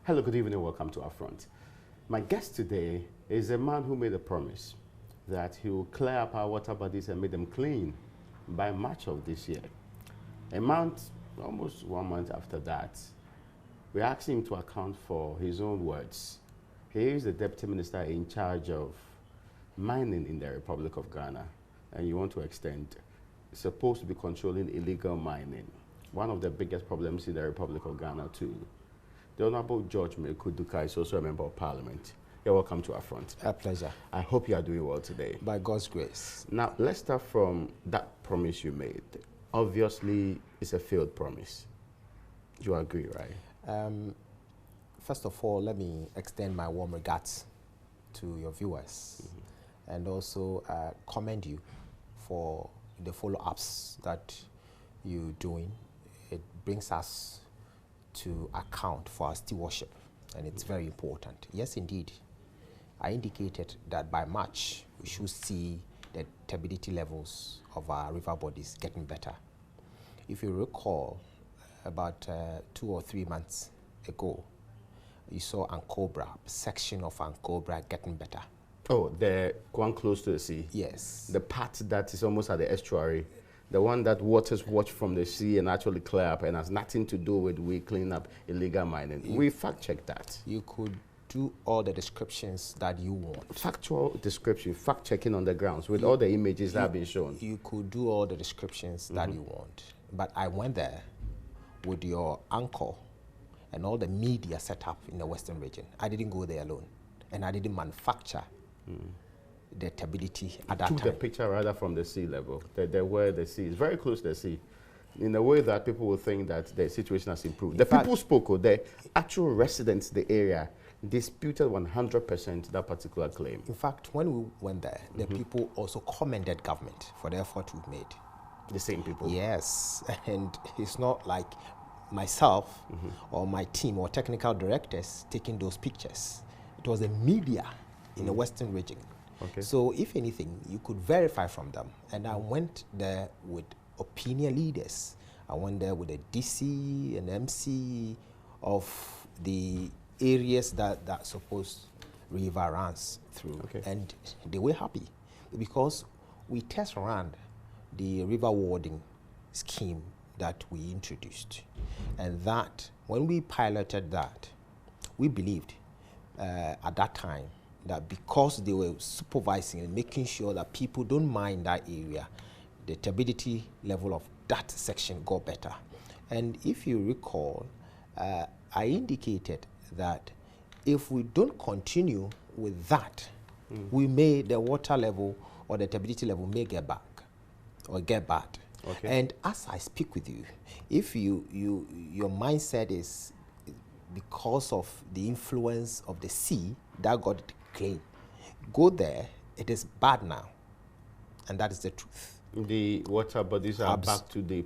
Hello, good evening, welcome to UPfront. My guest today is a man who made a promise that he will clear up our water bodies and make them clean by March of this year. A month, almost 1 month after that, we asked him to account for his own words. He is the Deputy Minister in charge of mining in the Republic of Ghana, and you want to extend, supposed to be controlling illegal mining. One of the biggest problems in the Republic of Ghana too. The Honorable George Mekuduka is also a member of Parliament. You're welcome to UPfront. A pleasure. I hope you are doing well today. By God's grace. Now, let's start from that promise you made. Obviously, it's a failed promise. You agree, right? First of all, let me extend my warm regards to your viewers and also commend you for the follow-ups that you're doing. It brings us to account for our stewardship, and it's very important. Yes, indeed. I indicated that by March, we should see the turbidity levels of our river bodies getting better. If you recall, about 2 or 3 months ago, you saw Cobra, section of Cobra getting better. Oh, the one close to the sea? Yes. The part that is almost at the estuary. The one that waters watch from the sea and actually clear up and has nothing to do with we clean up illegal mining. We fact-check that. You could do all the descriptions that you want. Factual description, fact-checking on the grounds with all the images that have been shown. You could do all the descriptions that you want. But I went there with your uncle and all the media set up in the Western region. I didn't go there alone. And I didn't manufacture the turbidity at that time. Took the picture rather from the sea level, where the sea is very close to the sea, in a way that people will think that the situation has improved. The people spoke, the actual residents in the area disputed 100% that particular claim. In fact, when we went there, the people also commended government for the effort we've made. The same people? Yes, and it's not like myself or my team or technical directors taking those pictures. It was the media in the Western region. Okay. So if anything, you could verify from them. And I went there with opinion leaders. I went there with a DC and MC of the areas that supposed river runs through. Okay. And they were happy because we test ran the river warding scheme that we introduced. And that, when we piloted that, we believed at that time that because they were supervising and making sure that people don't mine that area, the turbidity level of that section got better. And if you recall, I indicated that if we don't continue with that, the water level or the turbidity level may get back or get bad. Okay. And as I speak with you, if your mindset is because of the influence of the sea that got it clean, go there, it is bad now. And that is the truth. The water bodies are back to the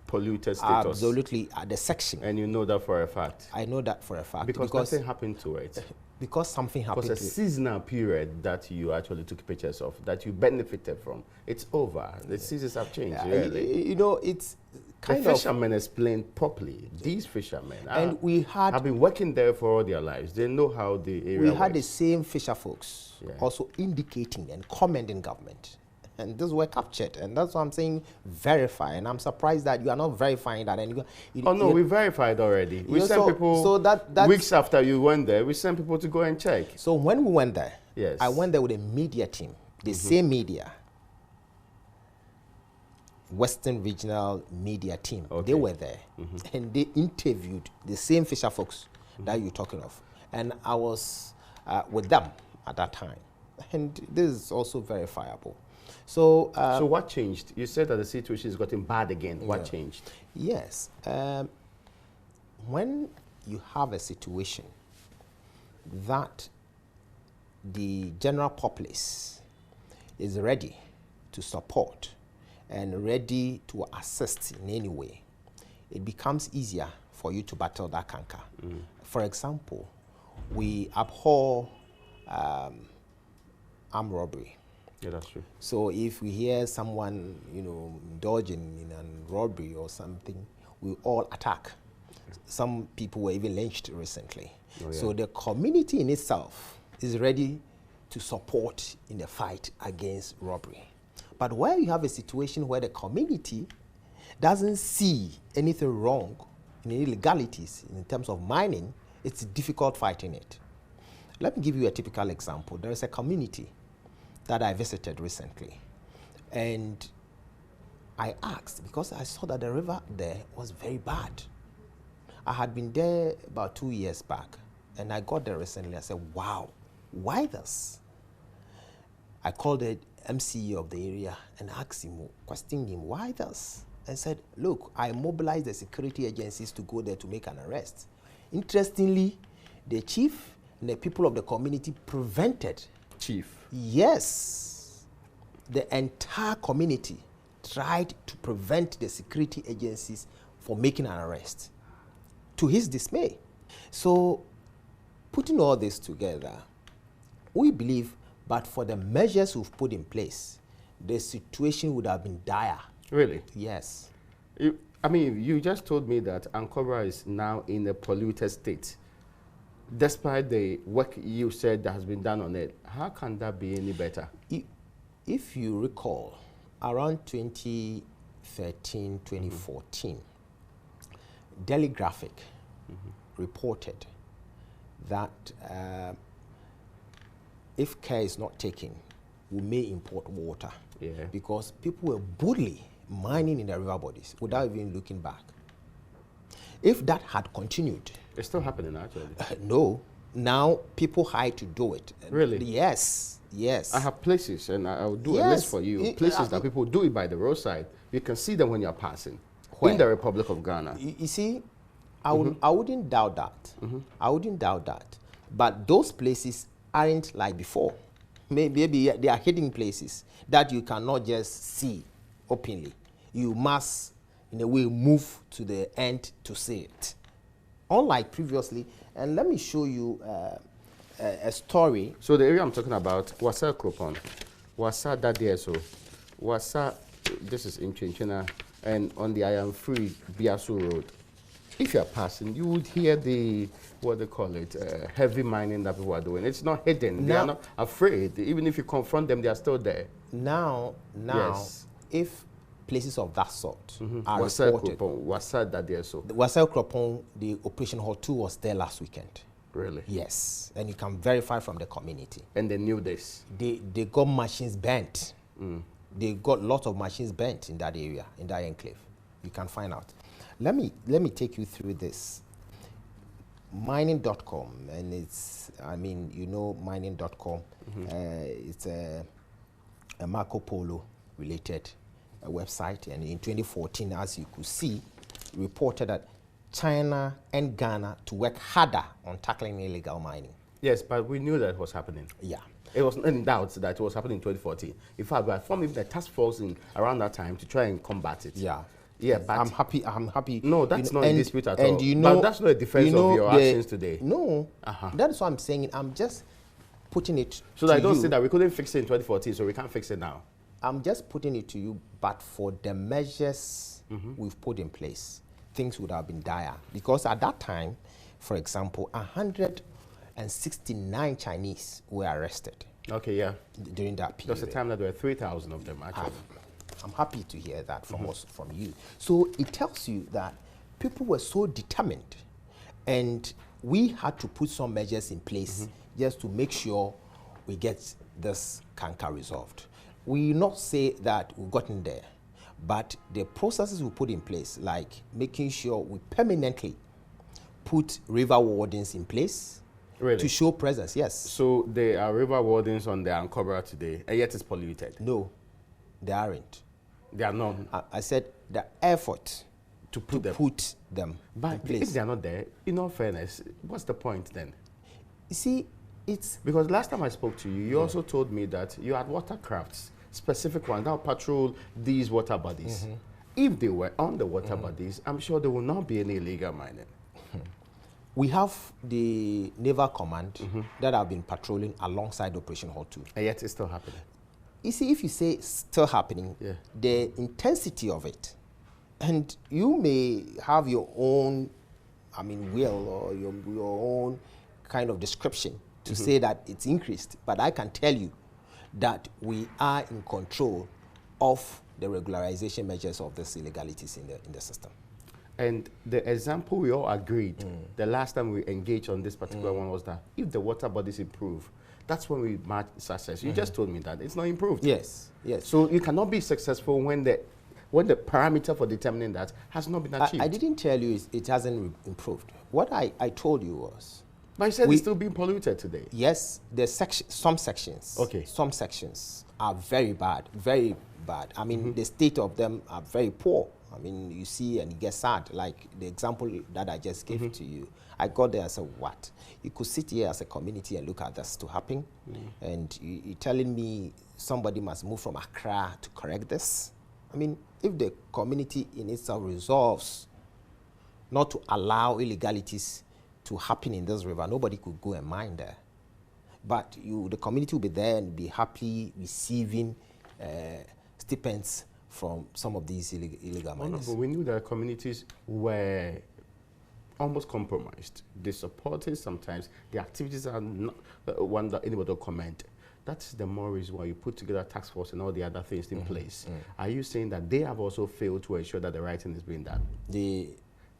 polluted status. Absolutely, at the section. And you know that for a fact? I know that for a fact. Because nothing happened to it. Because something happened to it. Because a seasonal period that you actually took pictures of, that you benefited from, it's over. The seasons have changed, really. You know, it's kind the fishermen explained properly. These fishermen have been working there for all their lives. They know how the area works. We had the same fisher folks also indicating and commending government. And those were captured. And that's what I'm saying, verify. And I'm surprised that you are not verifying that. And we verified already. We sent people, weeks after you went there, we sent people to go and check. So when we went there, yes, I went there with a media team, the same media, Western Regional Media Team. Okay. They were there. And they interviewed the same fisher folks that you're talking of. And I was with them at that time. And this is also verifiable. So what changed? You said that the situation is getting bad again. What changed? Yes. When you have a situation that the general populace is ready to support and ready to assist in any way, it becomes easier for you to battle that canker. For example, we abhor armed robbery. Yeah, that's true. So if we hear someone, indulging in a robbery or something, we all attack. Some people were even lynched recently. Oh, yeah. So the community in itself is ready to support in the fight against robbery. But where you have a situation where the community doesn't see anything wrong in illegalities in terms of mining, it's difficult fighting it. Let me give you a typical example. There is a community that I visited recently, and I asked because I saw that the river there was very bad. I had been there about 2 years back, and I got there recently. I said, wow, why this? I called the MCE of the area and asked him, questioned him, why this? And said, look, I mobilized the security agencies to go there to make an arrest. Interestingly, the chief and the people of the community prevented. Chief? Yes. The entire community tried to prevent the security agencies from making an arrest, to his dismay. So, putting all this together, we believe, but for the measures we've put in place, the situation would have been dire. Really? Yes. You just told me that Cobra is now in a polluted state. Despite the work you said that has been done on it, how can that be any better? If you recall, around 2013, 2014, Daily Graphic reported that if care is not taken, we may import water. Yeah. Because people were boldly mining in the river bodies without even looking back. If that had continued... It's still happening, actually. No. Now, people hide to do it. Really? Yes. Yes. I have places, and I'll do a list for you. Places that people do it by the roadside. You can see them when you're passing. Where? In the Republic of Ghana. You see, I wouldn't doubt that. I wouldn't doubt that. But those places aren't like before. Maybe they are hidden places that you cannot just see openly. You must, in a way, move to the end to see it. Unlike previously, and let me show you a story. So the area I'm talking about, Wasa Kropon, Wasa Dadieso, Wasa, this is in Chinchina, and on the I Am Free Biasu Road. If you're passing, you would hear the, what they call it, heavy mining that people are doing. It's not hidden. They are not afraid. Even if you confront them, they are still there. Now, yes. If places of that sort are Wasa reported. Kropon, Wasa Dadieso. The Wasa Kropon, the Operation Hall 2 was there last weekend. Really? Yes, and you can verify from the community. And they knew this? They got machines bent. They got lots of machines bent in that area, in that enclave. You can find out. Let me take you through this. Mining.com, and it's, mining.com. It's a Marco Polo related website, and in 2014, as you could see, reported that China and Ghana to work harder on tackling illegal mining. Yes, but we knew that was happening. Yeah. It was in doubt that it was happening in 2014. In fact, we had formed even a task force around that time to try and combat it. Yeah. Yeah, but I'm happy. No, that's not a dispute at all. And you know, but that's not a defense of your actions today. No, that's what I'm saying. I'm just putting it so to that I don't you. say that we couldn't fix it in 2014, so we can't fix it now. I'm just putting it to you, but for the measures we've put in place, things would have been dire. Because at that time, for example, 169 Chinese were arrested. Okay, yeah. During that period. There was a time that there were 3,000 of them, actually. I'm happy to hear that from us, from you. So it tells you that people were so determined, and we had to put some measures in place just to make sure we get this canker resolved. We not say that we've gotten there, but the processes we put in place, like making sure we permanently put river wardens in place to show presence, yes. So there are river wardens on the Cobra today, and yet it's polluted? No, they aren't. They are not? I said the effort to put them but in place. If they are not there, in all fairness, what's the point then? You see, it's... Because last time I spoke to you, you also told me that you had watercrafts, specific ones, that patrol these water bodies. If they were on the water bodies, I'm sure there will not be any illegal mining. We have the Naval Command that have been patrolling alongside Operation Hall 2. And yet it's still happening. You see, if you say it's still happening, the intensity of it, and you may have your own, will or your own kind of description to say that it's increased, but I can tell you that we are in control of the regularization measures of these illegalities in the system. And the example we all agreed the last time we engaged on this particular one was that if the water bodies improve, that's when we mark success. You just told me that it's not improved. Yes, yes. So you cannot be successful when the parameter for determining that has not been achieved. I didn't tell you it hasn't improved. What I told you was... But you said it's still being polluted today. Yes, some sections. Okay. Some sections are very bad, very bad. I mean, the state of them are very poor. I mean, you see and you get sad, like the example that I just gave to you. I got there and said, what? You could sit here as a community and look at this to happen, and you're telling me somebody must move from Accra to correct this? I mean, if the community in itself resolves not to allow illegalities to happen in this river, nobody could go and mine there. But the community will be there and be happily receiving stipends from some of these illegal miners. But we knew that communities were almost compromised. They supported sometimes. The activities are not one that anybody will comment. That's the more reason why you put together a task force and all the other things in place. Are you saying that they have also failed to ensure that the right thing is being done? The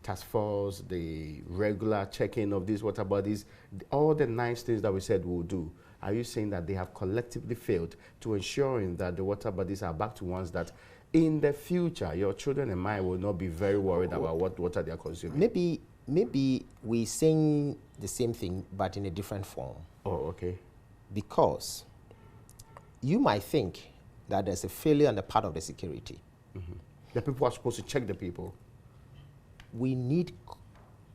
task force, the regular checking of these water bodies, all the nice things that we said we'll do. Are you saying that they have collectively failed to ensuring that the water bodies are back to ones that in the future, your children and mine will not be very worried about what water they are consuming? Maybe we're saying the same thing, but in a different form. Oh, okay. Because you might think that there's a failure on the part of the security. The people are supposed to check the people. We need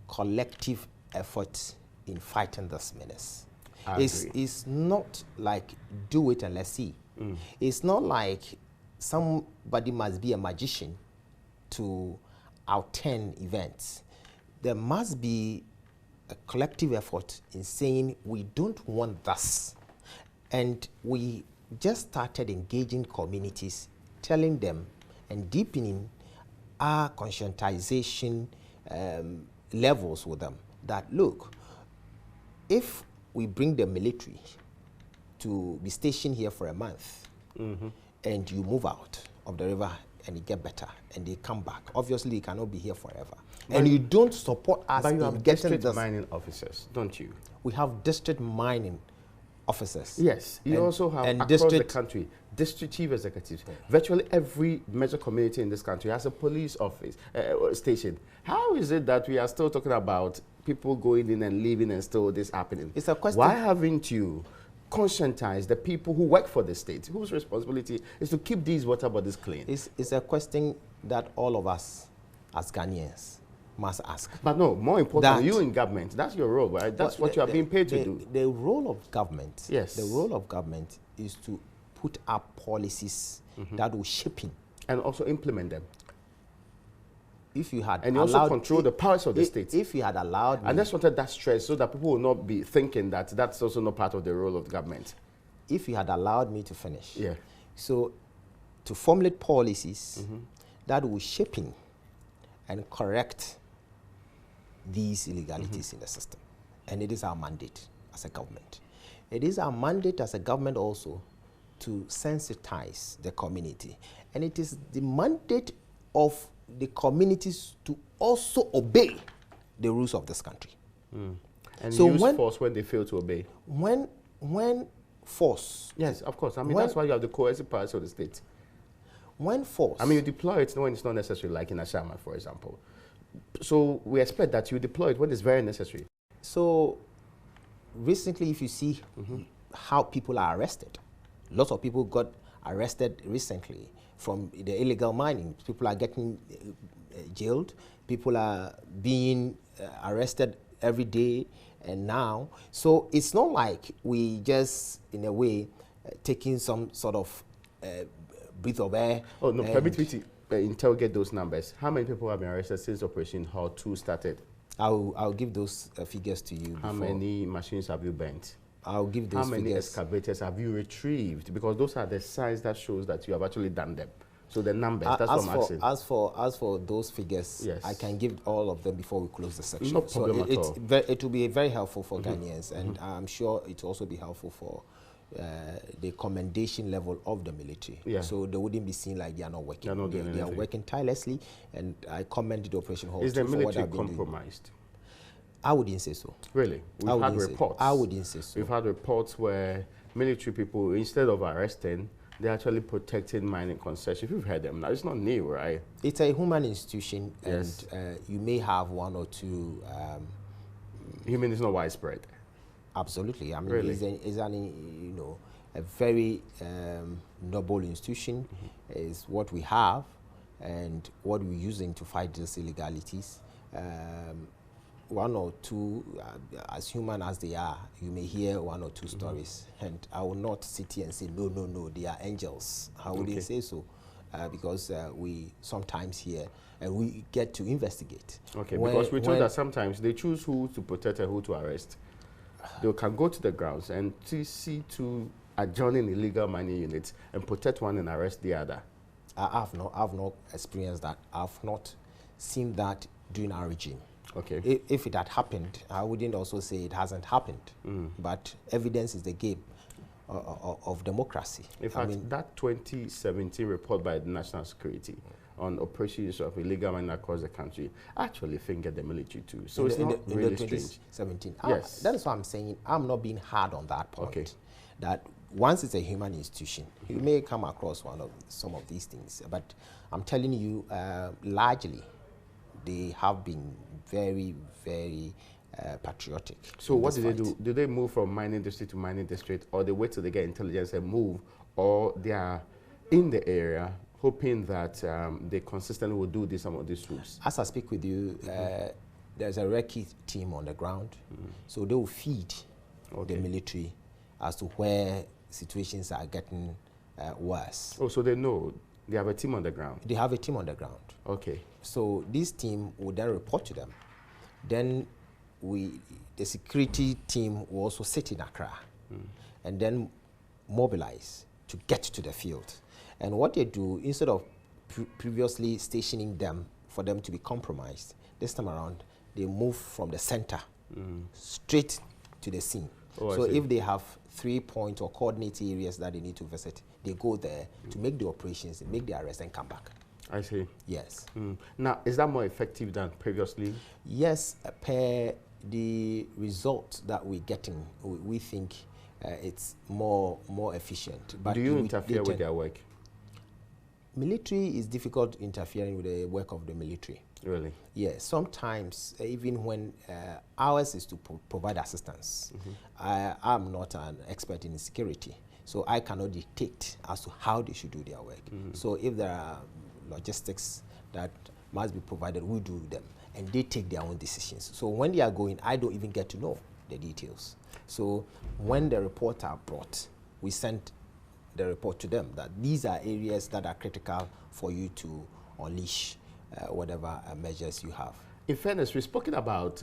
collective effort in fighting this menace. It's not like do it and let's see. It's not like somebody must be a magician to outturn events. There must be a collective effort in saying we don't want this. And we just started engaging communities, telling them and deepening our conscientization levels with them that, look, if we bring the military to be stationed here for a month and you move out of the river and you get better and they come back, obviously you cannot be here forever. And you don't support us but you in have getting district mining officers, don't you? We have district mining officers. Yes, you also have across the country district chief executives. Virtually every major community in this country has a police office station. How is it that we are still talking about people going in and leaving and still this happening? It's a question. Why haven't you conscientized the people who work for the state, whose responsibility is to keep these water bodies clean? It's a question that all of us as Ghanaians must ask. But no, more importantly, you in government, that's your role, right? That's what you are being paid to do. The role of government, yes. The role of government is to put up policies that will shape in. And also implement them. If you had and you also control the powers of the state. If you had allowed me, I just wanted that stress so that people will not be thinking that that's also not part of the role of the government. If you had allowed me to finish. Yeah. So to formulate policies that will shape in and correct these illegalities in the system. And it is our mandate as a government. It is our mandate as a government also to sensitize the community. And it is the mandate of the communities to also obey the rules of this country. And so use force when they fail to obey. When force. Yes, of course. I mean, that's why you have the coercive powers of the state. When force. I mean, you deploy it when it's not necessary, like in Ashama, for example. So we expect that you deploy it when it's very necessary. So recently, if you see how people are arrested, lots of people got arrested recently from the illegal mining. People are getting jailed. People are being arrested every day and now. So it's not like we just, in a way, taking some sort of breath of air. Oh, no, permit me to interrogate those numbers. How many people have been arrested since Operation Hall 2 started? I'll give those figures to you. How many machines have you burnt? I'll give those figures. How many excavators have you retrieved? Because those are the signs that shows that you have actually done them. So the numbers, that's what I'm asking. As for those figures, yes, I can give all of them before we close the section. No problem at all. It will be very helpful for Ghanaians, and I'm sure it will also be helpful for the commendation level of the military. Yeah. So they wouldn't be seen like they are not working. They're not doing anything. They are working tirelessly, and I commend the Operation Hall. Is the military compromised? I wouldn't say so. Really? We've had reports. I wouldn't say so. We've had reports where military people, instead of arresting, they're actually protecting mining concessions. You've heard them now. It's not new, right? It's a human institution, yes, and you may have one or two. You mean it's not widespread? Absolutely. I mean, really? it's a very noble institution. Is what we have, and what we're using to fight these illegalities. One or two, as human as they are, you may hear one or two stories, and I will not sit here and say, no, they are angels. I wouldn't say so, because we sometimes hear, and we get to investigate. Okay, because we're told that sometimes they choose who to protect and who to arrest. They can go to the grounds and see to adjourning illegal mining units and protect one and arrest the other. I've not experienced that. I've not seen that during our regime. Okay. If it had happened, I wouldn't also say it hasn't happened. But evidence is the game of democracy. In fact, that 2017 report by the National Security on operations of illegal mining across the country actually fingered the military too. So it's not really strange. 2017. Yes. That is what I'm saying. I'm not being hard on that point. Okay. That once it's a human institution, you may come across some of these things. But I'm telling you, largely, they have been very, very patriotic. So what did they do? Do they move from mining district to mining district, or they wait till they get intelligence and move, or they are in the area hoping that they consistently will do some of these routes? As I speak with you, there's a recce team on the ground, so they will feed the military as to where situations are getting worse. Oh, so they know. They have a team on the ground? They have a team on the ground. Okay. So this team will then report to them. Then the security team will also sit in Accra and then mobilize to get to the field. And what they do, instead of previously stationing them for them to be compromised, this time around, they move from the center straight to the scene. Oh, so if they have 3 points or coordinate areas that they need to visit, they go there to make the operations, make the arrest, and come back. I see. Yes. Now, is that more effective than previously? Yes, per the result that we're getting, we think it's more efficient. But do you interfere with their work? Military is difficult interfering with the work of the military. Really? Yes. Sometimes, even when ours is to provide assistance, I'm not an expert in security, so I cannot dictate as to how they should do their work. So if there are logistics that must be provided, we do them, and they take their own decisions. So when they are going, I don't even get to know the details. So when the reports are brought, we send the report to them that these are areas that are critical for you to unleash whatever measures you have. In fairness, we've spoken about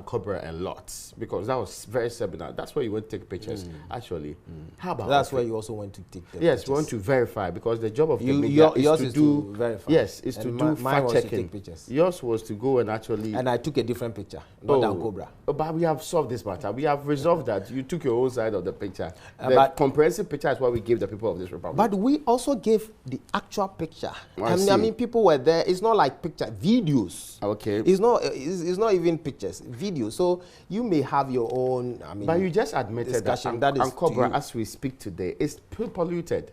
Cobra and lots, because that was very seminar. That's where you went to take pictures, actually. How about that's where you also went to take the Yes, pictures. we want to verify, because the job of the media is to verify. Yes, is to do fact-checking. Pictures. Yours was to go and actually... And I took a different picture, not than Cobra. But we have solved this matter. We have resolved that. You took your own side of the picture. The comprehensive picture is what we gave the people of this republic. But we also gave the actual picture. I mean, people were there. It's not like picture, videos. Okay. It's not even pictures, videos. So you may have your own. I mean, but you just admitted that Cobra, as we speak today, is polluted.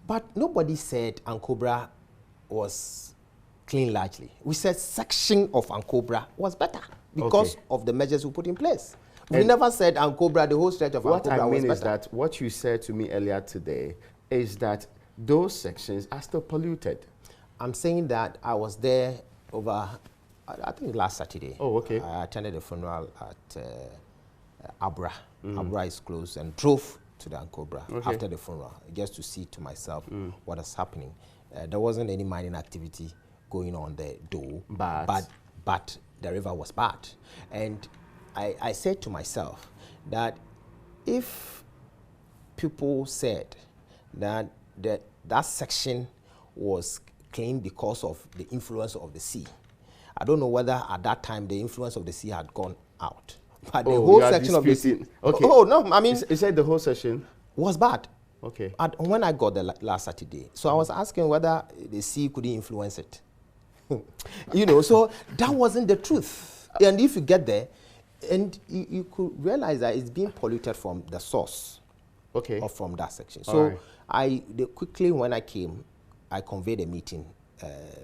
But nobody said Cobra was clean largely. We said section of Cobra was better because of the measures we put in place. We never said Cobra, the whole stretch of Cobra was better. What I mean is that what you said to me earlier today is that those sections are still polluted. I'm saying that I was there over, I think last Saturday. Oh, okay. I attended a funeral at Abra. Abra is close, and drove to the Cobra after the funeral, just to see to myself what is happening. There wasn't any mining activity going on there, though. But the river was bad. And I said to myself that if people said that that section was claimed because of the influence of the sea. I don't know whether at that time the influence of the sea had gone out. But the whole section of the sea. Okay. Oh, no, I mean. You said the whole session was bad. Okay. When I got the last Saturday. So I was asking whether the sea could influence it. You know, so that wasn't the truth. And if you get there, and you could realize that it's being polluted from the source. Okay. Or from that section. So quickly when I came, I conveyed a meeting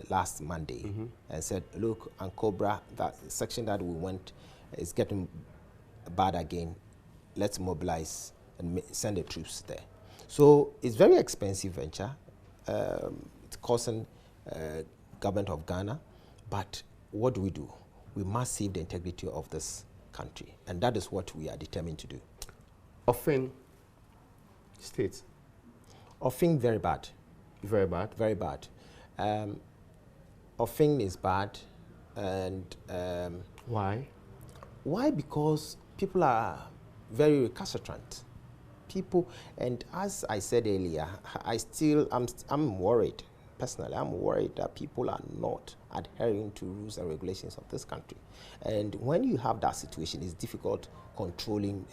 last Monday and said, look, on Cobra, that section that we went is getting bad again. Let's mobilize and send the troops there. So it's very expensive venture. It's costing government of Ghana. But what do? We must save the integrity of this country. And that is what we are determined to do. Offing State. Offing very bad. Very bad? Very bad. Offing is bad. And why? Why? Because people are very recalcitrant. People, and as I said earlier, I'm worried. Personally, I'm worried that people are not adhering to rules and regulations of this country. And when you have that situation, it's difficult controlling,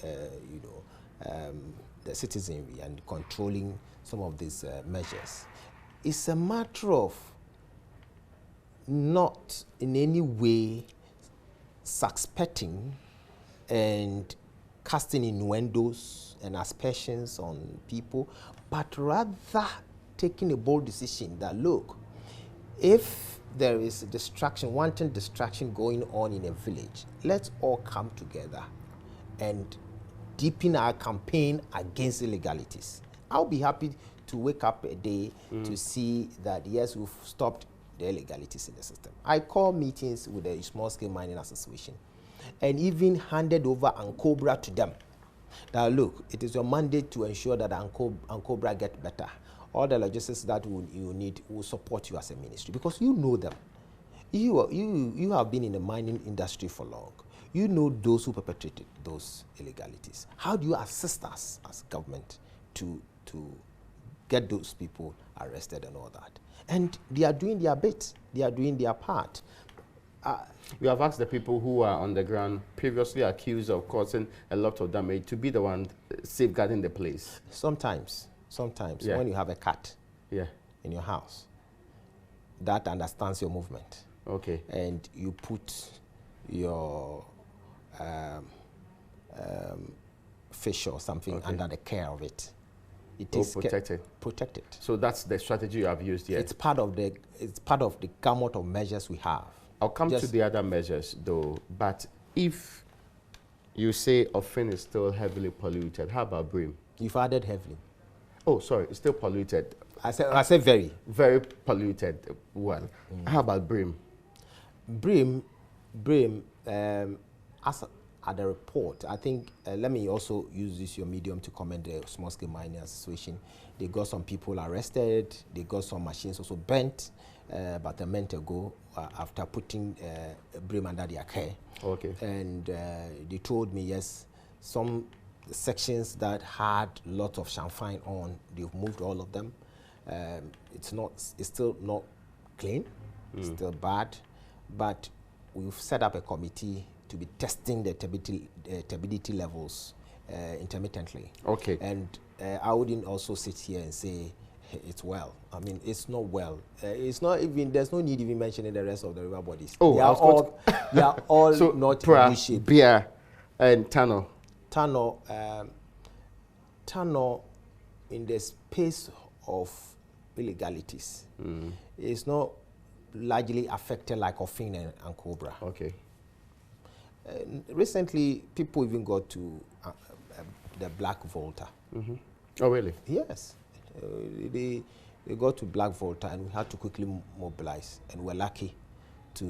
the citizenry and controlling some of these measures. It's a matter of not in any way suspecting and casting innuendos and aspersions on people, but rather taking a bold decision that, look, if there is a distraction, wanton distraction going on in a village, let's all come together and deepen our campaign against illegalities. I'll be happy to wake up a day to see that, yes, we've stopped the illegalities in the system. I call meetings with the Small Scale Mining Association and even handed over Cobra to them. Now, look, it is your mandate to ensure that Cobra get better. All the logistics that you need will support you as a ministry because you know them. You have been in the mining industry for long. You know those who perpetrated those illegalities. How do you assist us as government to get those people arrested and all that? And they are doing their bit. They are doing their part. You have asked the people who are on the ground previously accused of causing a lot of damage to be the one safeguarding the place. Sometimes when you have a cat in your house that understands your movement, and you put your fish or something under the care of it, it is protected. So that's the strategy you have used here. It's part of the gamut of measures we have. I'll come to the other measures though, but if you say Offin is still heavily polluted, how about Brim? You've added heavily. Oh, sorry, it's still polluted. I said very. Very polluted. Well, how about Brim? Brim, as at the report, I think, let me also use this your medium to comment the Small Scale Mining Association. They got some people arrested, they got some machines also burnt about a month ago after putting Brim under their care. And they told me, yes, some sections that had lots of champagne on, they've moved all of them. It's still not clean, it's still bad, but we've set up a committee to be testing the turbidity levels intermittently. And I wouldn't also sit here and say it's well. I mean, it's not well. It's not even, there's no need even mentioning the rest of the river bodies. They are all so not in good shape. Beer and Tano. Tano, in the space of illegalities, is not largely affected like Offin and Cobra. Recently, people even got to the Black Volta. Oh, really? Yes. They got to Black Volta, and we had to quickly mobilize, and we're lucky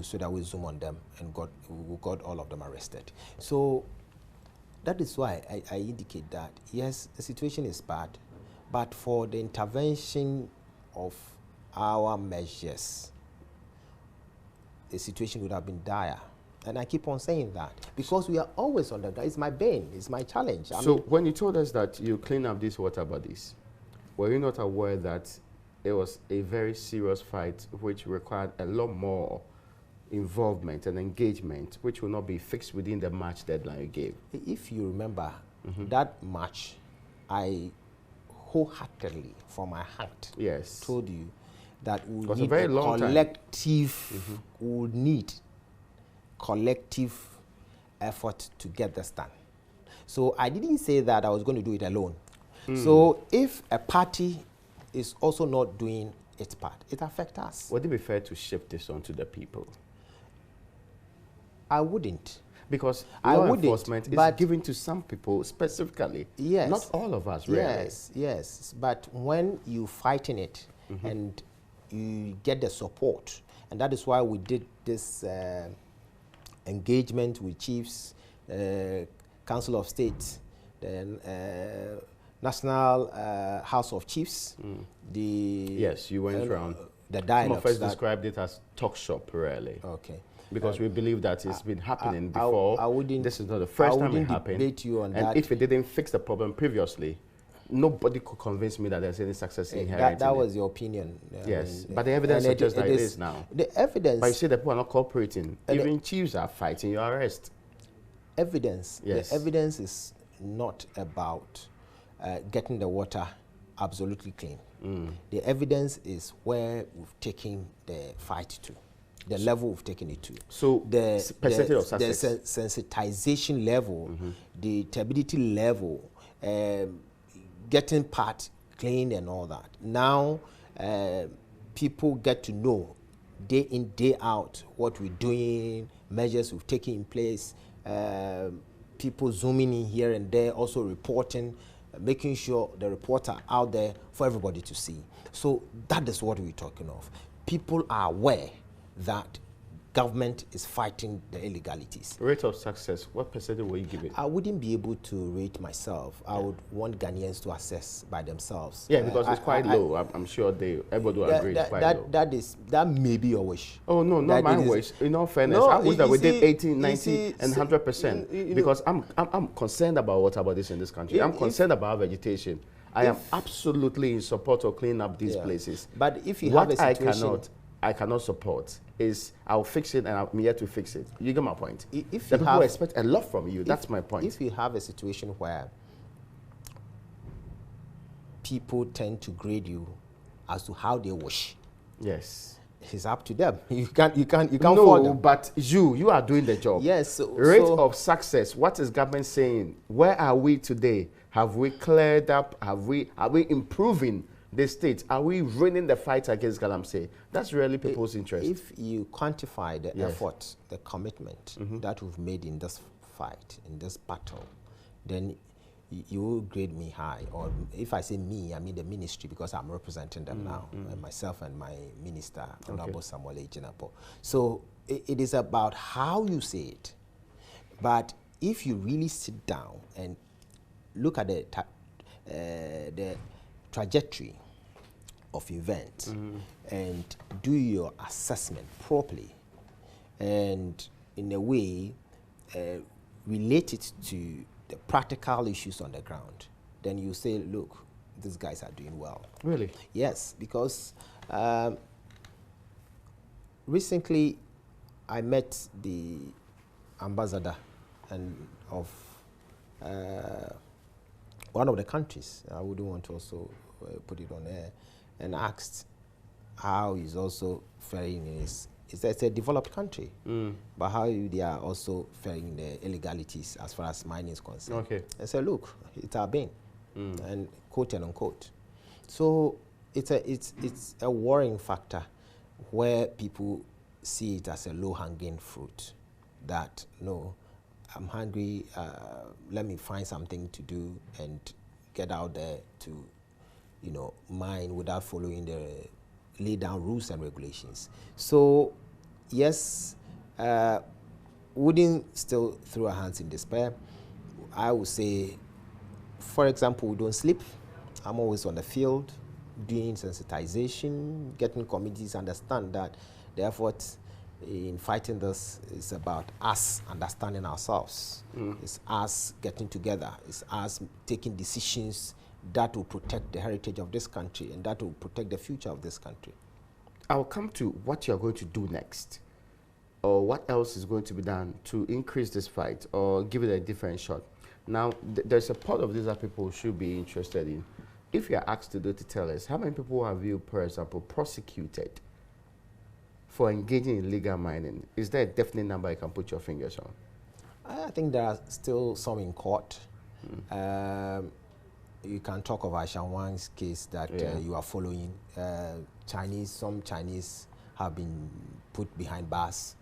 so that we zoom on them and we got all of them arrested. So that is why I indicate that, yes, the situation is bad, but for the intervention of our measures, the situation would have been dire. And I keep on saying that because we are always on the ground. It's my bane, it's my challenge. So when you told us that you clean up these water bodies, were you not aware that it was a very serious fight which required a lot more involvement and engagement, which will not be fixed within the March deadline you gave. If you remember, that March, I wholeheartedly, from my heart, Yes. told you that we was need a very long collective, we would need collective effort to get this done. So I didn't say that I was going to do it alone. So if a party is also not doing its part, it affects us. Would it be fair to shift this on to the people? I wouldn't. Because I law wouldn't, enforcement is but given to some people specifically. Yes. Not all of us, really. Yes, yes. But when you fighting it and you get the support, and that is why we did this engagement with chiefs, Council of State, then National House of Chiefs, the Yes, you went around. The dialogue. Some of us described it as talk shop, really. Okay. Because we believe that it's been happening before. I wouldn't. This is not the first time it happened. Debate you on and that. if it didn't fix the problem previously, nobody could convince me that there's any success in inheriting that was your opinion. Yes, but the evidence suggests that it is now. The evidence. But you say that people are not cooperating. Even chiefs are fighting your arrest. Evidence. Yes. The evidence is not about getting the water absolutely clean. The evidence is where we've taken the fight to, the level we've taken it to. So the percentage of success, the sensitization level, the turbidity level, getting part cleaned and all that. Now people get to know day in, day out what we're doing, measures we've taken in place, people zooming in here and there, also reporting, making sure the reports are out there for everybody to see. So that is what we're talking of. People are aware that government is fighting the illegalities. Rate of success, what percentage will you give it? I wouldn't be able to rate myself. I would want Ghanaians to assess by themselves. Yeah, because it's quite low. I'm sure everybody will agree it's quite low. That may be your wish. Oh, no, not my wish. In all fairness, I wish that we did 80, 90, and 100%. Because I'm concerned about what about this in this country. I'm concerned about vegetation. I am absolutely in support of cleaning up these places. But if you have a situation... I cannot support is I'll fix it and I'm here to fix it. You get my point? If the people expect a lot from you. That's my point. If you have a situation where people tend to grade you as to how they wish, yes, it's up to them. You can't no, fault them. But you are doing the job. Yes. Rate of success. What is government saying? Where are we today? Have we cleared up? Are we improving the state? Are we winning the fight against Galamsey? That's really people's interest. If you quantify the effort, the commitment that we've made in this fight, in this battle, then you will grade me high. Or if I say me, I mean the ministry, because I'm representing them now, myself and my minister, Honorable Samuel Ejinapo. So it is about how you say it. But if you really sit down and look at the trajectory of events and do your assessment properly and in a way relate it to the practical issues on the ground, then you say, look, these guys are doing well. Really? Yes, because recently I met the ambassador of one of the countries. I wouldn't want to also put it on air, and asked how he's also faring in it's a developed country, but how they are also faring the illegalities as far as mining is concerned. Okay. I said, look, it's our bane, and quote and unquote. So it's a worrying factor where people see it as a low-hanging fruit. That no, I'm hungry. Let me find something to do and get out there to, mine without following the lay down rules and regulations. So, yes, wouldn't still throw our hands in despair. I would say, for example, we don't sleep. I'm always on the field doing sensitization, getting communities understand that the effort in fighting this is about us understanding ourselves. It's us getting together. It's us taking decisions that will protect the heritage of this country and that will protect the future of this country. I'll come to what you're going to do next, or what else is going to be done to increase this fight or give it a different shot. Now, there's a part of this that people should be interested in. If you're asked to tell us, how many people have you, for example, prosecuted for engaging in illegal mining? Is there a definite number you can put your fingers on? I think there are still some in court. You can talk of Aishan Wang's case that you are following. Some Chinese have been put behind bars.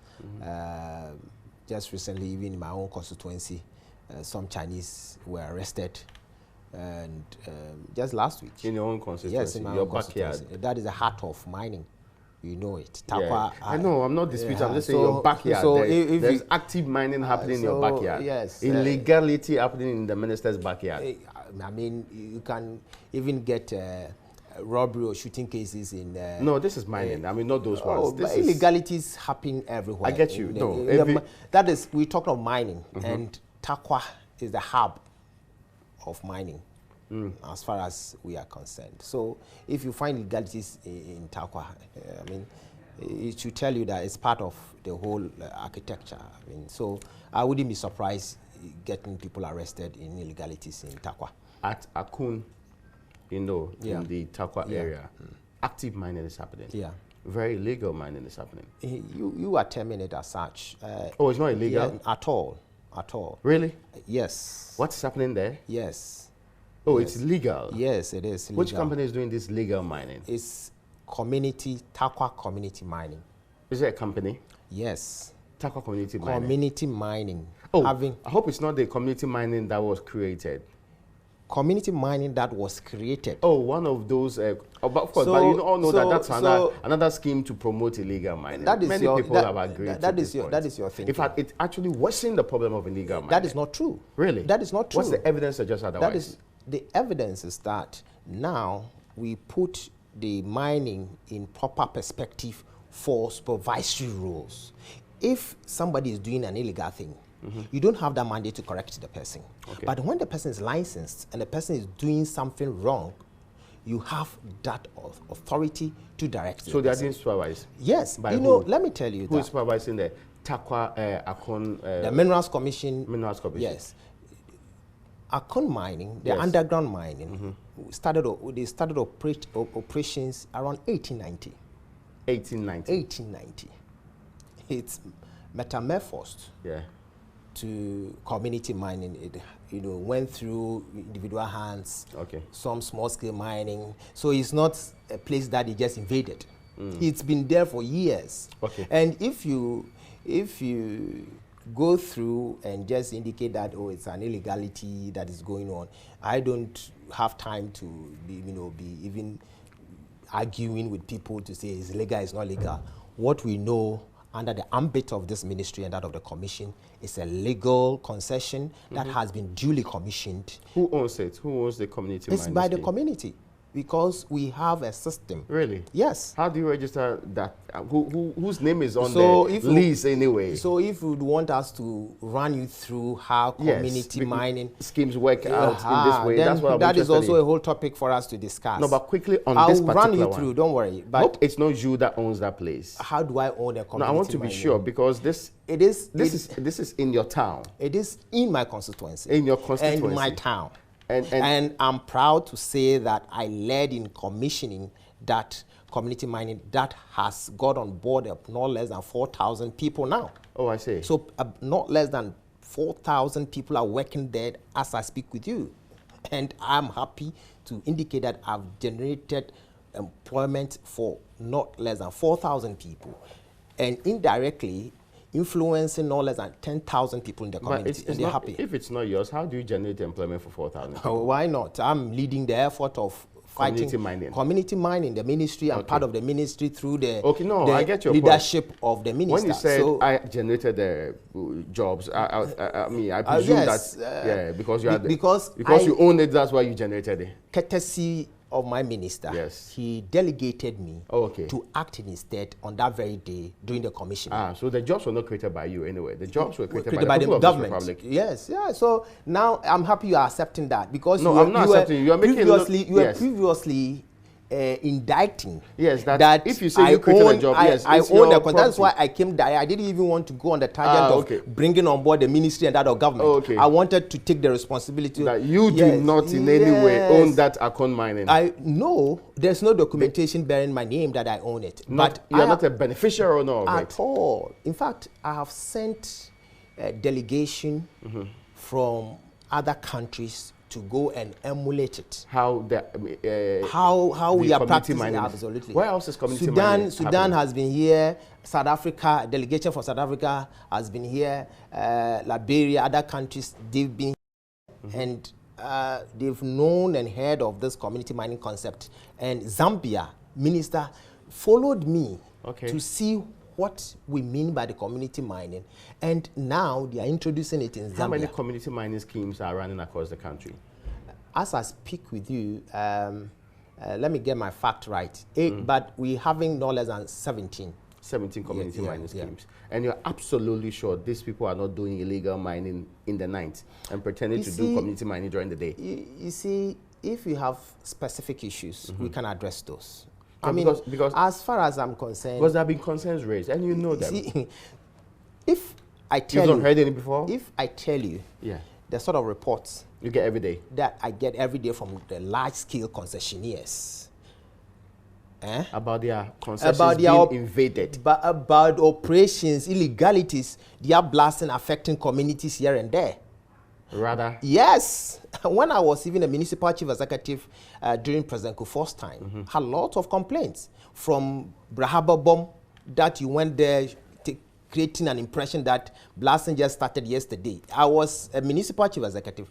Just recently, even in my own constituency, some Chinese were arrested. And just last week. In your own constituency? Yes, in my own constituency. That is the heart of mining. You know it. Takwa, I know, I'm not disputing. I'm just saying your backyard. So there's active mining happening in your backyard. Yes. Illegality happening in the minister's backyard. I mean, you can even get robbery or shooting cases in... no, this is mining. I mean, not those ones. But illegalities happen everywhere. I get you. That is, we're talking of mining. And Takwa is the hub of mining. As far as we are concerned. So if you find illegalities in Takwa, I mean, it should tell you that it's part of the whole architecture. I mean, so I wouldn't be surprised getting people arrested in illegalities in Takwa. At Akun, in the Takwa area, active mining is happening. Yeah. Very illegal mining is happening. You are terming it as such. Oh, it's not illegal? Yeah, at all. At all. Really? Yes. What's happening there? Yes. Oh, yes. It's legal? Yes, it is legal. Which company is doing this legal mining? It's Takwa Community Mining. Is it a company? Yes. Takwa Community Mining? Community Mining. Oh, I hope it's not the community mining that was created. Community mining that was created. Oh, one of those, of course, but you all know that that's another scheme to promote illegal mining. Many people have agreed that is your thinking. In fact, it actually worsened the problem of illegal mining. That is not true. Really? That is not true. What's the evidence suggests otherwise? The evidence is that now we put the mining in proper perspective for supervisory rules. If somebody is doing an illegal thing, you don't have that mandate to correct the person. Okay. But when the person is licensed and the person is doing something wrong, you have that authority to direct. So they are being supervised? Yes. By let me tell you who is supervising the Takwa Akon? The Minerals Commission. Minerals Commission. Yes. Akon mining, the underground mining, started operations around 1890. 1890. 1890. It's metamorphosed. Yeah. To community mining. It went through individual hands, some small scale mining. So it's not a place that they just invaded. It's been there for years. And if you go through and just indicate that it's an illegality that is going on, I don't have time to be even arguing with people to say it's legal, it's not legal. What we know under the ambit of this ministry and that of the commission is a legal concession that has been duly commissioned. Who owns it? Who owns the community mining? It's by the community, because we have a system. Really? Yes. How do you register that? Whose name is on the lease anyway? So if you would want us to run you through how community mining schemes work out in this way, that's what that is also a whole topic for us to discuss. No, but quickly on this particular one. I'll run you through, don't worry. But nope, it's not you that owns that place. How do I own a community mining? No, I want to be sure, because this is in your town. It is in my constituency. In your constituency. And my town. And I'm proud to say that I led in commissioning that community mining that has got on board not less than 4,000 people now. Oh, I see. So not less than 4,000 people are working there as I speak with you. And I'm happy to indicate that I've generated employment for not less than 4,000 people. And indirectly, influencing no less than 10,000 people in the community, and they're happy. If it's not yours, how do you generate employment for 4,000 people? Why not? I'm leading the effort of fighting community mining, the ministry. I'm part of the ministry through the I get your leadership point. of the minister. When you said I generated the jobs, I presume yes, because you own it, that's why you generated it. Courtesy of my minister, yes, he delegated me okay, to act in his stead on that very day during the commission. So the jobs were not created by you anyway. The jobs were created by the the government. Republic. Yes, yeah. So now I'm happy you are accepting that, because no, I'm not accepting. You are making previously indicting. Yes, that if you say you created a job, yes, I own the contract. That's why I came there. I didn't even want to go on the tangent of bringing on board the ministry and that of government. Okay. I wanted to take the responsibility. That you do not in any way own that Acquah mining. No, there's no documentation bearing my name that I own it. But you are not a beneficiary owner of it. At all. In fact, I have sent a delegation from other countries to go and emulate it. How we are practicing mining. Absolutely. Where else is community mining? Sudan has been here. South Africa, delegation from South Africa has been here. Liberia, other countries, they've been here. And they've known and heard of this community mining concept. And Zambia minister followed me to see what we mean by the community mining, and now they are introducing it in Zambia. How many community mining schemes are running across the country? As I speak with you, let me get my fact right. But we're having no less than 17. 17 community mining schemes. And you're absolutely sure these people are not doing illegal mining in the night and pretending to do community mining during the day? You see, if we have specific issues, we can address those. I mean, because as far as I'm concerned, because there have been concerns raised, and you know them. See, if I tell you've not heard any before, if I tell you, the sort of reports you get every day that I get every day from the large-scale concessionaires about their concessions being invaded, but about operations, illegalities, they are blasting, affecting communities here and there. Rather? Yes. When I was even a municipal chief executive during President Kufuor's time, had a lot of complaints from Brahaba that you went there creating an impression that blasting just started yesterday. I was a municipal chief executive.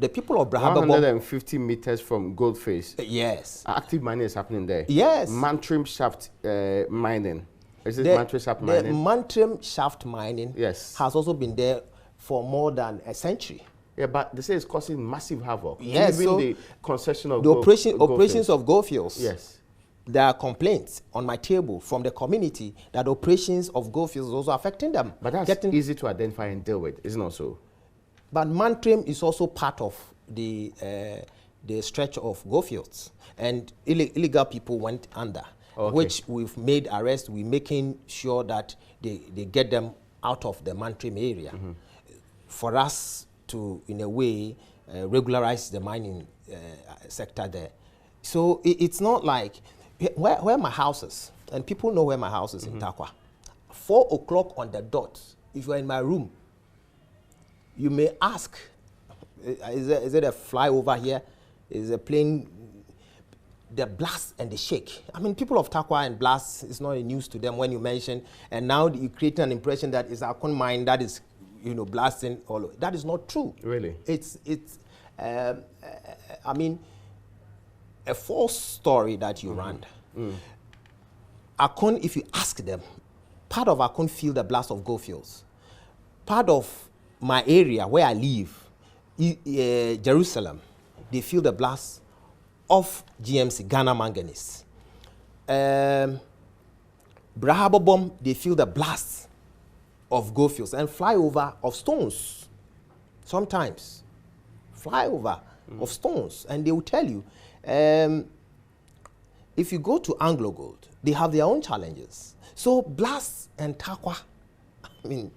The people of Brahaba 150 meters from Goldface. Yes. Active mining is happening there. Yes. Mantrim shaft mining. Is it Mantrim shaft mining? The Mantrim shaft mining has also been there for more than a century. Yeah, but they say it's causing massive havoc. Yes, even the concession of the operations of Goldfields. Yes. There are complaints on my table from the community that operations of Goldfields is also affecting them. But that's easy to identify and deal with, isn't it so? But Mantrim is also part of the stretch of Goldfields, and illegal people went under, which we've made arrests. We're making sure that they get them out of the Mantrim area for us to, in a way, regularize the mining sector there. So it's not like where my house is, and people know where my house is in Acquah. 4 o'clock on the dot, if you're in my room, you may ask, is it a flyover here? Is a plane? The blast and the shake. I mean, people of Acquah and blast is not a news to them when you mention, and now you create an impression that it's Acquah mine that is, blasting all over. That is not true. Really? It's I mean, a false story that you ran. Acquah, if you ask them, part of Acquah feel the blast of Goldfields. Part of my area where I live, Jerusalem, they feel the blast of GMC, Ghana Manganese. Brahaba, they feel the blast of Goldfields and flyover of stones. Sometimes flyover of stones, and they will tell you, if you go to Anglo Gold, they have their own challenges. So blast and Acquah, I mean,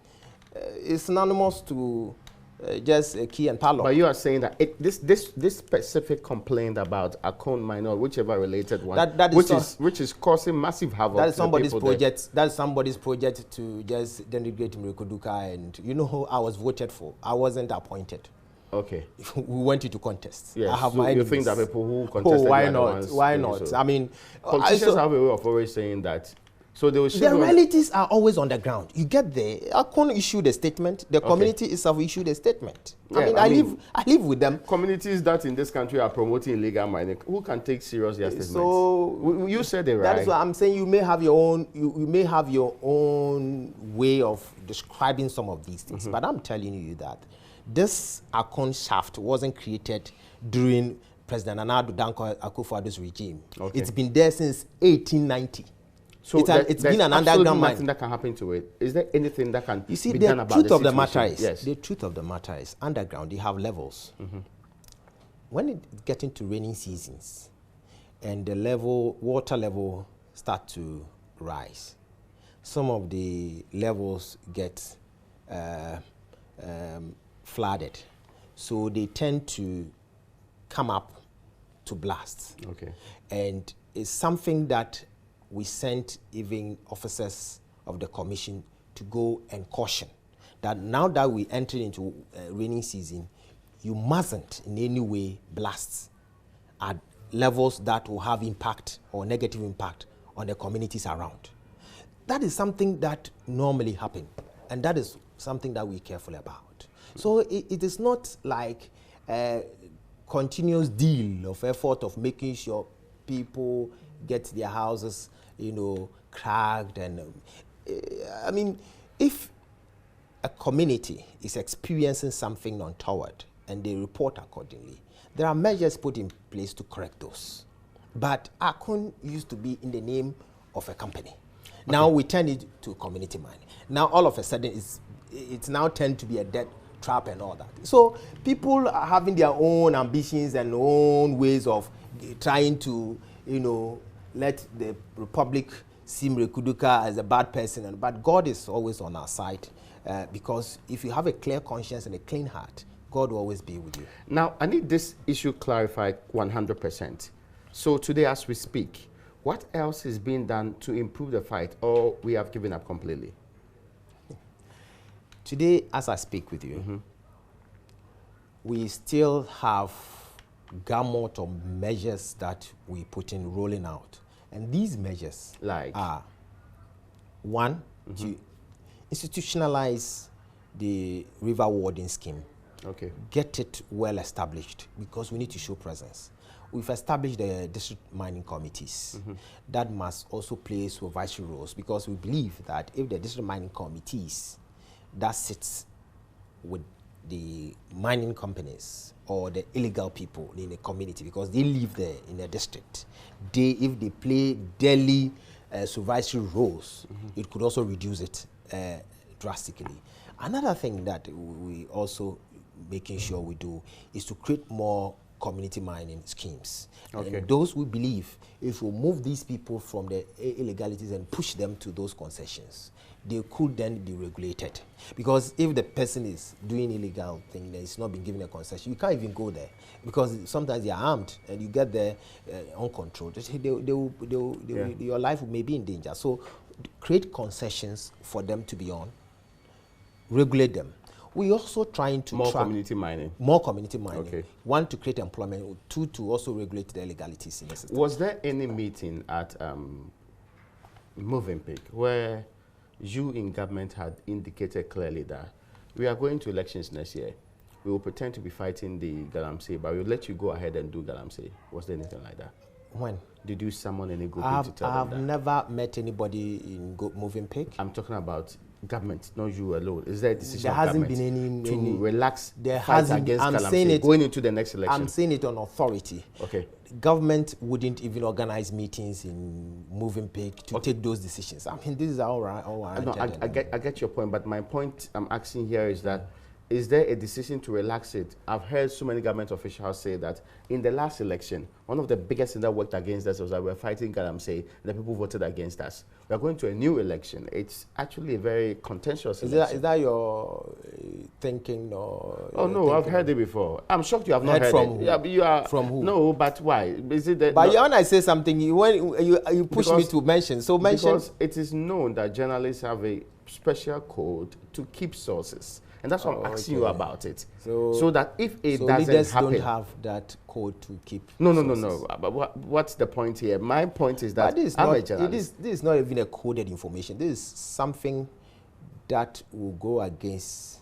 it's synonymous to just a key and padlock. But you are saying that this specific complaint about Acquah minor, whichever related one, which is causing massive havoc. That is somebody's project. That is somebody's project to just denigrate Mrikoduka, and you know who I was voted for. I wasn't appointed. Okay. We went into contests. Yes. I have so my you think that people who contested why not? Why not? I mean, politicians have a way of always saying that. So they will the realities are always on the ground. You get there. Acquah issued a statement. The community itself issued a statement. Yeah, I live with them. Communities that in this country are promoting illegal mining, who can take serious their statements? So you said it right. That is what I'm saying. You may have your own. You may have your own way of describing some of these things. But I'm telling you that this Acquah shaft wasn't created during President Raymond Acquah's regime. Okay. It's been there since 1890. So it's been an underground mine. Nothing that can happen to it. Is there anything that can You see, be the done about truth the of the situation? matter is, Yes. the truth of the matter is, underground, they have levels. When it gets into raining seasons, and the water level start to rise, some of the levels get flooded, so they tend to come up to blast. Okay. And it's something that we sent even officers of the commission to go and caution that now that we enter into rainy season, you mustn't in any way blast at levels that will have impact or negative impact on the communities around. That is something that normally happens, and that is something that we're careful about. So it is not like a continuous deal of effort of making sure people get their houses, cracked. And I mean, if a community is experiencing something untoward and they report accordingly, there are measures put in place to correct those. But Akun used to be in the name of a company. Now we turn it to community mining. Now all of a sudden it's now turned to be a debt trap and all that. So people are having their own ambitions and own ways of trying to, let the Republic seem Rekuduka as a bad person. But God is always on our side because if you have a clear conscience and a clean heart, God will always be with you. Now, I need this issue clarified 100%. So today as we speak, what else is being done to improve the fight, or we have given up completely? Today, as I speak with you, we still have gamut of measures that we put in rolling out. And these measures are, one, to institutionalize the river warding scheme. Okay. Get it well established because we need to show presence. We've established the district mining committees that must also play supervisory roles because we believe that if the district mining committees that sits with the mining companies or the illegal people in the community, because they live there in the district, if they play daily supervisory roles, it could also reduce it drastically. Another thing that we also making sure we do is to create more community mining schemes. Okay. And those we believe, if we move these people from the illegalities and push them to those concessions, they could then be regulated. Because if the person is doing illegal thing, it's not been given a concession, you can't even go there because sometimes they are armed and you get there uncontrolled. Your life may be in danger. So create concessions for them to be on, regulate them. We're also trying to more community mining. More community mining. Okay. One, to create employment. Two, to also regulate the illegalities in the system. Was there any meeting at Movenpick where you in government had indicated clearly that we are going to elections next year? We will pretend to be fighting the Galamsey, but we'll let you go ahead and do Galamsey. Was there anything like that? When? Did you summon any group to tell them that? I've never met anybody in Movenpick. I'm talking about government, not you alone. Is there a decision there of hasn't government been any to relax there fight hasn't, against I'm Galamsey saying it, going into the next election? I'm saying it on authority. Okay. Government wouldn't even organize meetings in Movenpick to take those decisions. I mean, this is our No, I get your point, but my point I'm asking here is that is there a decision to relax it? I've heard so many government officials say that in the last election, one of the biggest things that worked against us was that we're fighting Galamsey, the people voted against us. We're going to a new election. It's actually a very contentious election. Is that your thinking? Or oh, no, I've heard it before. I'm shocked you have not heard from it. Who? Yeah, you are, from who? No, but why? Is it that? But no, when I say something, you push me to mention. So mention. Because it is known that journalists have a special code to keep sources. And that's what I'm asking you about it. So that if it doesn't happen... don't have that code to keep No. But what's the point here? My point is that I'm a journalist. This is not even a coded information. This is something that will go against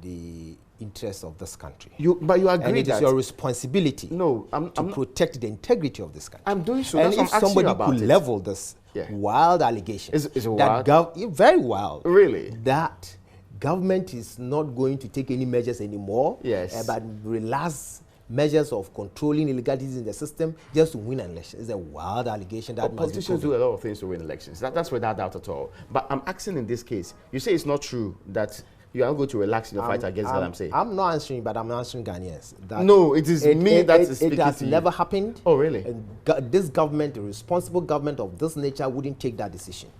the interests of this country. But you agree and it that... is your responsibility to protect the integrity of this country. I'm doing so. And that's if somebody could level this wild allegation... Is it wild? Very wild. Really? That... government is not going to take any measures anymore, yes, but relax measures of controlling illegalities in the system just to win an election. It's a wild allegation that must be politicians proven. do a lot of things to win elections. That's without doubt at all. But I'm asking in this case, you say it's not true that you are going to relax in your fight against Galamsey. I'm not answering, but I'm answering Ghanaians. No, it is me that is speaking It has to you. never happened. Oh, really? And this government, the responsible government of this nature, wouldn't take that decision.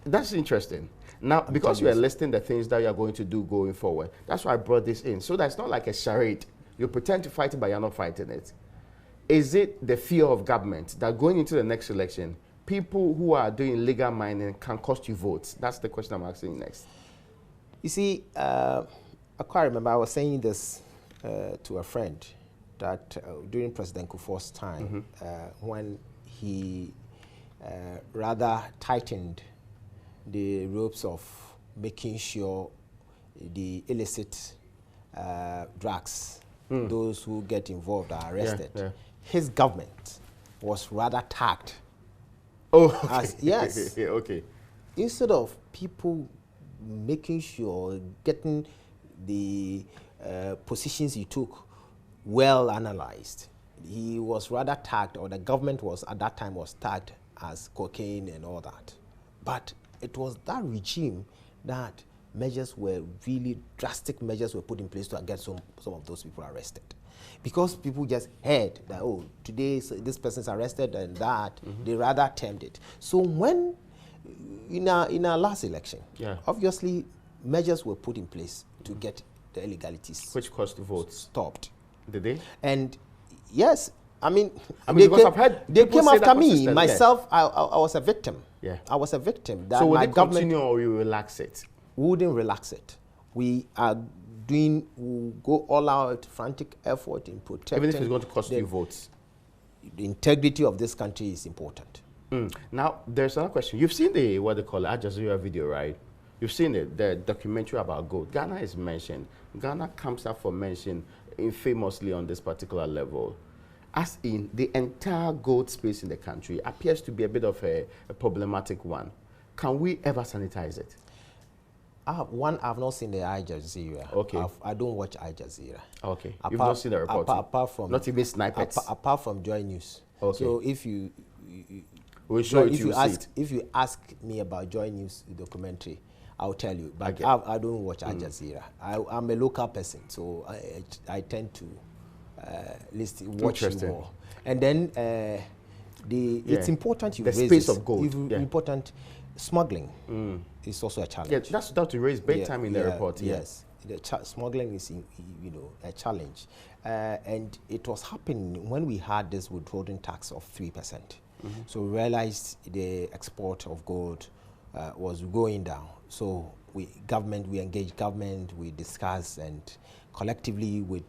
That's interesting. Now, because you are listing the things that you are going to do going forward, that's why I brought this in. So that's not like a charade. You pretend to fight it, but you're not fighting it. Is it the fear of government that going into the next election, people who are doing illegal mining can cost you votes? That's the question I'm asking next. You see, I quite remember I was saying this to a friend that during President Kufuor's time, when he rather tightened the ropes of making sure the illicit drugs, those who get involved are arrested, his government was rather tagged. Oh, okay. As, yes. Okay. Instead of people making sure getting the positions he took well analyzed, he was rather tagged, or the government was at that time was tagged as cocaine and all that. But it was that regime that really drastic measures were put in place to get some of those people arrested. Because people just heard that, oh, today this person is arrested and that, they rather termed it. So when in our last election, obviously measures were put in place to get the illegalities, which cost the votes, stopped. Did they? And yes, I mean because I've heard they came after me. Myself, yeah. I was a victim. Yeah, I was a victim. That so will my they government continue or we relax it? We wouldn't relax it. We will go all out, frantic effort in protecting. Even if it's going to cost you votes. The integrity of this country is important. Now, there's another question. You've seen the, what they call it, Al Jazeera video, right? You've seen it, the documentary about gold. Ghana is mentioned. Ghana comes up for mention famously on this particular level. As in, the entire gold space in the country appears to be a bit of a problematic one. Can we ever sanitize it? I've not seen the Al Jazeera. Okay. I don't watch Al Jazeera. Okay. You've not seen the report? Apart from... Not even snippets? Apart from Joy News. Okay. So if you... we'll show it to you. If you ask me about Joy News documentary, I'll tell you. But I don't watch Al Jazeera. I'm a local person, so I tend to watch more. And then it's important you raise space of gold. Important smuggling is also a challenge. Yeah, that's that to raise big time in the report. Yes, smuggling is a challenge, and it was happening when we had this withholding tax of 3%. So we realized the export of gold was going down. So we engaged government, we discussed and collectively with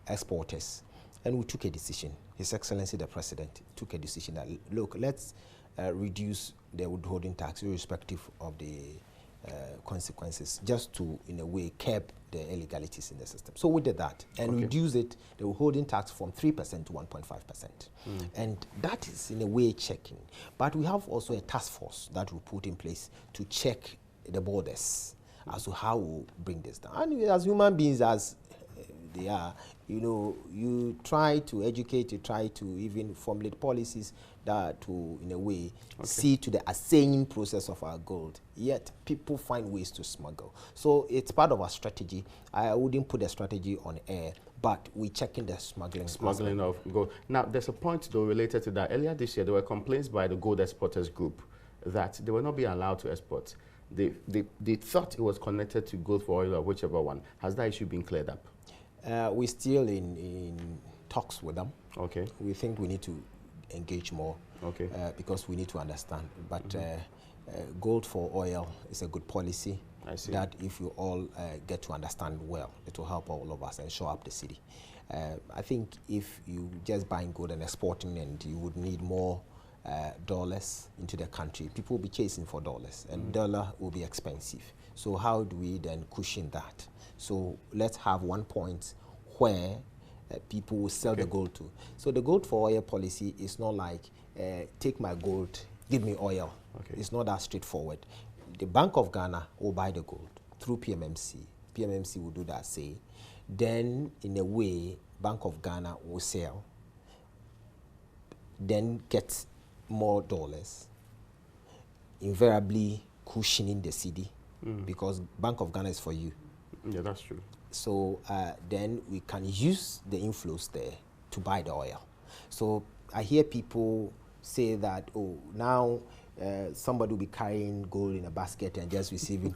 exporters, and we took a decision. His Excellency the President took a decision that, look, let's reduce the withholding tax irrespective of the consequences, just to, in a way, curb the illegalities in the system. So we did that and reduced the withholding tax from 3% to 1.5%. And that is, in a way, checking. But we have also a task force that we put in place to check the borders as to how we bring this down. And as human beings, as they are, you try to educate, you try to even formulate policies that to, in a way, see to the assaying process of our gold. Yet people find ways to smuggle. So it's part of our strategy. I wouldn't put the strategy on air, but we're checking the smuggling of gold. Now, there's a point, though, related to that. Earlier this year, there were complaints by the Gold Exporters Group that they were not being allowed to export. They thought it was connected to gold for oil or whichever one. Has that issue been cleared up? We're still in talks with them. Okay. We think we need to engage more. Okay. Because we need to understand. But gold for oil is a good policy. I see. That if you all get to understand well, it will help all of us and show up the city. I think if you just buying gold and exporting, and you would need more dollars into the country, people will be chasing for dollars, and dollar will be expensive. So how do we then cushion that? So let's have one point where people will sell the gold to. So the gold for oil policy is not like, take my gold, give me oil. It's not that straightforward. The Bank of Ghana will buy the gold through PMMC. PMMC will do that, say. Then, in a way, Bank of Ghana will sell, then get more dollars, invariably cushioning the cedi, because Bank of Ghana is for you. Yeah, that's true. So then we can use the inflows there to buy the oil. So I hear people say that, oh, now somebody will be carrying gold in a basket and just receiving.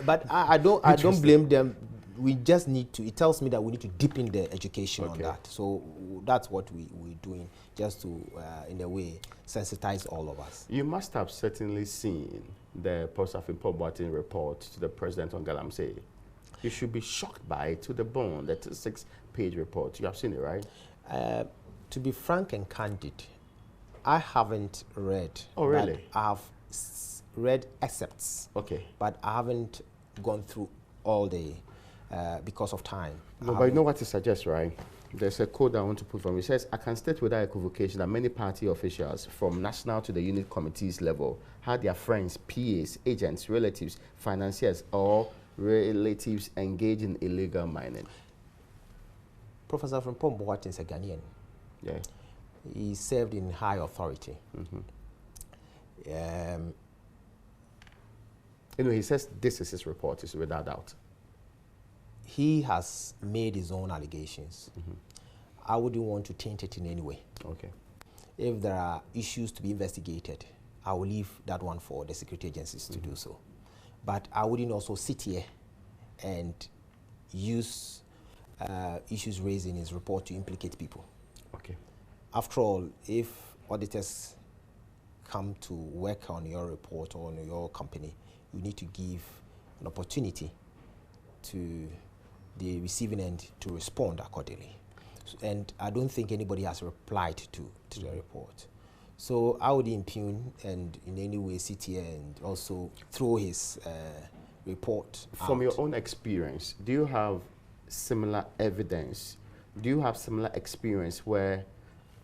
But I don't blame them. We just need to, it tells me that we need to deepen the education on that. So that's what we're doing, just to, in a way, sensitize all of us. You must have certainly seen the post-Boateng report to the president on Galamsey. You should be shocked by it to the bone. That's a 6-page report. You have seen it, right? To be frank and candid, I haven't read. Oh, really? I have read excerpts. Okay. But I haven't gone through all the, because of time. No, but you know what it suggests, right? There's a quote I want to put from it. It says, I can state without equivocation that many party officials from national to the unit committees level had their friends, PAs, agents, relatives, financiers, or relatives engaged in illegal mining. Professor Frimpong Boateng is a Ghanaian. Yeah. He served in high authority. He says this is his report, is without doubt. He has made his own allegations. I wouldn't want to taint it in any way. Okay. If there are issues to be investigated, I will leave that one for the security agencies to do so. But I wouldn't also sit here and use issues raised in his report to implicate people. Okay. After all, if auditors come to work on your report or on your company, you need to give an opportunity to the receiving end to respond accordingly. And I don't think anybody has replied to the report. So I would impugn and in any way sit here and also throw his report From out. your own experience, do you have similar evidence? Do you have similar experience where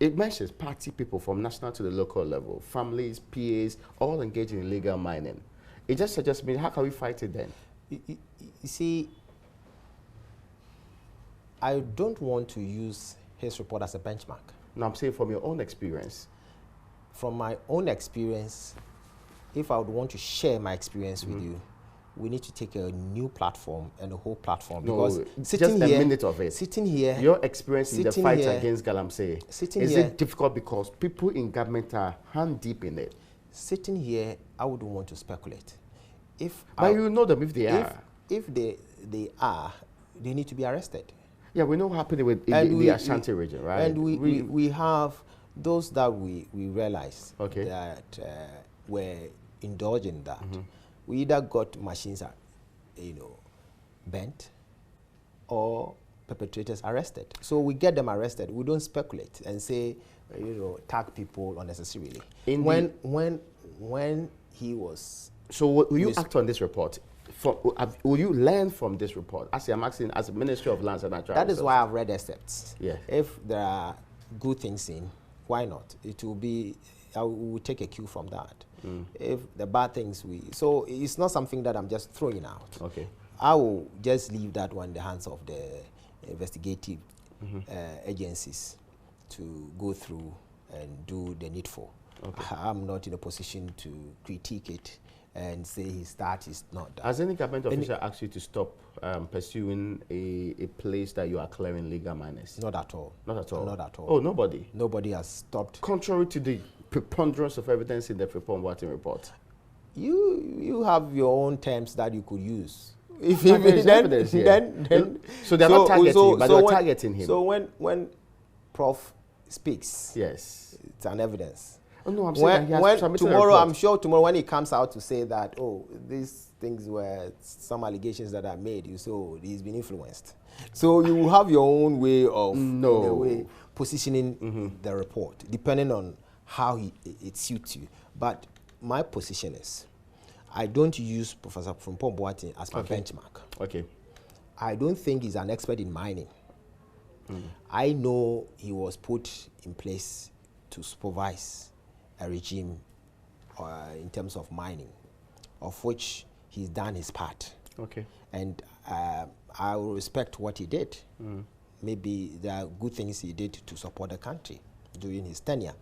it mentions party people from national to the local level, families, PAs, all engaged in illegal mining? It just suggests me, how can we fight it then? You see, I don't want to use his report as a benchmark. No, I'm saying from your own experience. From my own experience, if I would want to share my experience with you, we need to take a new platform and a whole platform. No, because just a minute of it. Sitting here, your experience in the fight here, against Galamsey, is here, it difficult because people in government are hand deep in it? Sitting here, I wouldn't want to speculate. But you know them if they are. If they are, they need to be arrested. Yeah, we know what happened with the Ashanti region, right? And we have those that we realize that were indulging that. We either got machines, bent, or perpetrators arrested. So we get them arrested. We don't speculate and say, tag people unnecessarily. When he was. So will you act on this report? Will you learn from this report? As I'm asking, as a Ministry of Lands and Natural That is Resources. why I've read excerpts. Yeah. If there are good things in, why not? It will be. I will take a cue from that. If the bad things so it's not something that I'm just throwing out. Okay. I will just leave that one in the hands of the investigative agencies to go through and do the needful. Okay. I'm not in a position to critique it and say his start is not done. Has any government official asked you to stop pursuing a place that you are clearing legal miners? Not at all. Not at all? Not at all. Oh, nobody? Nobody has stopped. Contrary to the preponderance of evidence in the Frimpong Boateng report? You have your own terms that you could use. If there is evidence here. So they're not targeting him, but they're targeting him. So when Prof speaks, yes, it's an evidence. Oh, no, I'm saying I'm sure tomorrow when he comes out to say that, these things were some allegations that are made, you say, he's been influenced. So you have your own way of positioning the report, depending on how it suits you. But my position is, I don't use Professor Frimpong Boateng as my benchmark. Okay. I don't think he's an expert in mining. I know he was put in place to supervise a regime in terms of mining, of which he's done his part. Okay. And I will respect what he did. maybe there are good things he did to support the country during his tenure.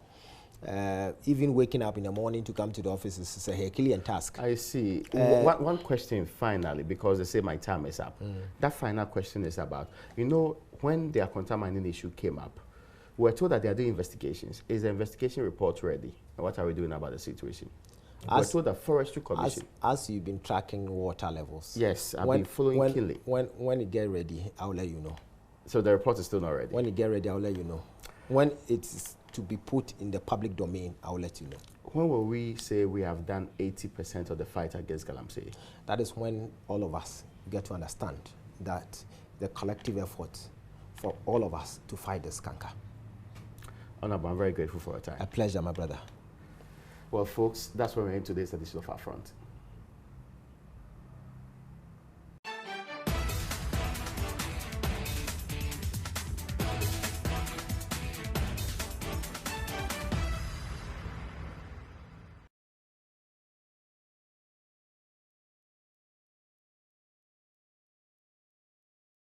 Even waking up in the morning to come to the office is a Herculean task. I see. One question finally, because they say my time is up. That final question is about, you know, when the Akonta mining issue came up, we're told that they are doing investigations. Is the investigation report ready? And what are we doing about the situation? We're told that Forestry Commission. As you've been tracking water levels. Yes, I've been following Kinley. When it get ready, I'll let you know. So the report is still not ready? When it get ready, I'll let you know. When it's to be put in the public domain, I'll let you know. When will we say we have done 80% of the fight against Galamsey? That is when all of us get to understand that the collective effort for all of us to fight this canker. Honorable, I'm very grateful for your time. A pleasure, my brother. Well, folks, that's where we end today's edition of UPfront.